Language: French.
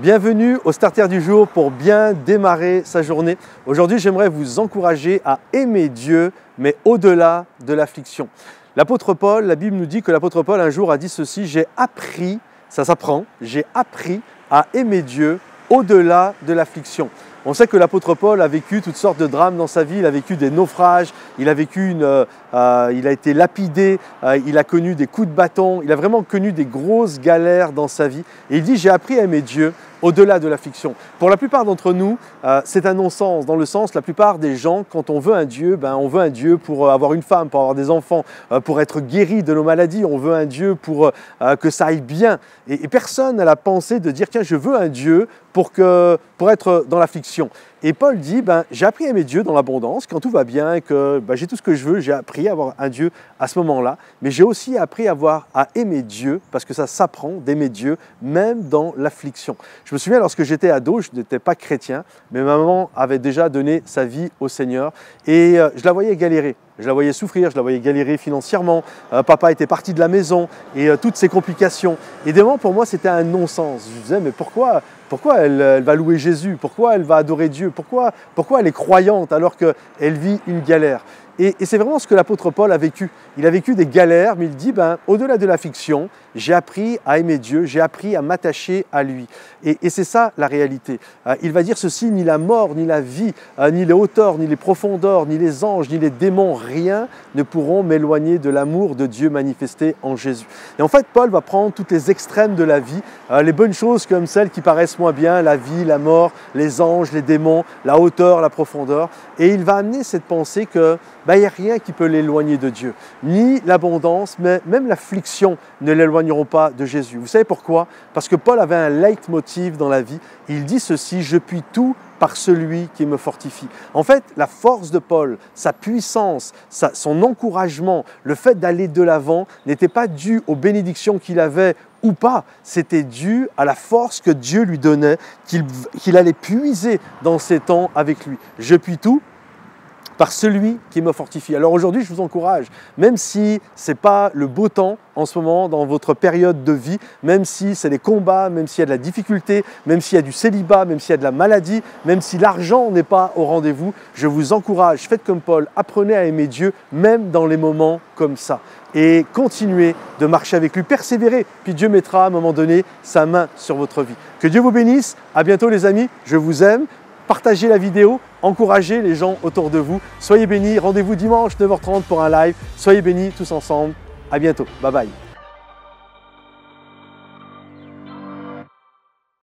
Bienvenue au Starter du jour pour bien démarrer sa journée. Aujourd'hui, j'aimerais vous encourager à aimer Dieu, mais au-delà de l'affliction. L'apôtre Paul, la Bible nous dit que l'apôtre Paul un jour a dit ceci: j'ai appris, ça s'apprend, j'ai appris à aimer Dieu au-delà de l'affliction. On sait que l'apôtre Paul a vécu toutes sortes de drames dans sa vie, il a vécu des naufrages, il a été lapidé, il a connu des coups de bâton, il a vraiment connu des grosses galères dans sa vie. Et il dit: j'ai appris à aimer Dieu au-delà de l'affliction. Pour la plupart d'entre nous, c'est un non-sens, dans le sens, la plupart des gens, quand on veut un Dieu, on veut un Dieu pour avoir une femme, pour avoir des enfants, pour être guéri de nos maladies, on veut un Dieu pour que ça aille bien. Et personne n'a la pensée de dire: tiens, je veux un Dieu pour être dans l'affliction. Et Paul dit: j'ai appris à aimer Dieu dans l'abondance, quand tout va bien, et que j'ai tout ce que je veux, j'ai appris à avoir un Dieu à ce moment-là, mais j'ai aussi appris à aimer Dieu, parce que ça s'apprend d'aimer Dieu, même dans l'affliction. Je me souviens, lorsque j'étais ado, je n'étais pas chrétien, mais ma maman avait déjà donné sa vie au Seigneur, et je la voyais galérer. Je la voyais souffrir, je la voyais galérer financièrement, papa était parti de la maison, et toutes ces complications. Et vraiment, pour moi, c'était un non-sens. Je disais: mais pourquoi elle va louer Jésus? Pourquoi elle va adorer Dieu? Pourquoi elle est croyante alors qu'elle vit une galère? Et c'est vraiment ce que l'apôtre Paul a vécu. Il a vécu des galères, mais il dit: au-delà de l'affliction, j'ai appris à aimer Dieu, j'ai appris à m'attacher à lui. Et c'est ça la réalité. Il va dire ceci: ni la mort, ni la vie, ni les hauteurs, ni les profondeurs, ni les anges, ni les démons, rien ne pourront m'éloigner de l'amour de Dieu manifesté en Jésus. Et en fait, Paul va prendre toutes les extrêmes de la vie, les bonnes choses comme celles qui paraissent moins bien, la vie, la mort, les anges, les démons, la hauteur, la profondeur, et il va amener cette pensée que il n'y a rien qui peut l'éloigner de Dieu. Ni l'abondance, mais même l'affliction ne l'éloigneront pas de Jésus. Vous savez pourquoi? Parce que Paul avait un leitmotiv dans la vie. Il dit ceci: je puis tout par celui qui me fortifie. En fait, la force de Paul, sa puissance, son encouragement, le fait d'aller de l'avant n'était pas dû aux bénédictions qu'il avait ou pas, c'était dû à la force que Dieu lui donnait, qu'il allait puiser dans ses temps avec lui. Je puis tout par celui qui me fortifie. Alors aujourd'hui, je vous encourage, même si ce n'est pas le beau temps en ce moment dans votre période de vie, même si c'est des combats, même s'il y a de la difficulté, même s'il y a du célibat, même s'il y a de la maladie, même si l'argent n'est pas au rendez-vous, je vous encourage, faites comme Paul, apprenez à aimer Dieu, même dans les moments comme ça. Et continuez de marcher avec lui, persévérez, puis Dieu mettra à un moment donné sa main sur votre vie. Que Dieu vous bénisse, à bientôt les amis, je vous aime. Partagez la vidéo, encouragez les gens autour de vous. Soyez bénis, rendez-vous dimanche 9h30 pour un live. Soyez bénis tous ensemble. À bientôt. Bye bye.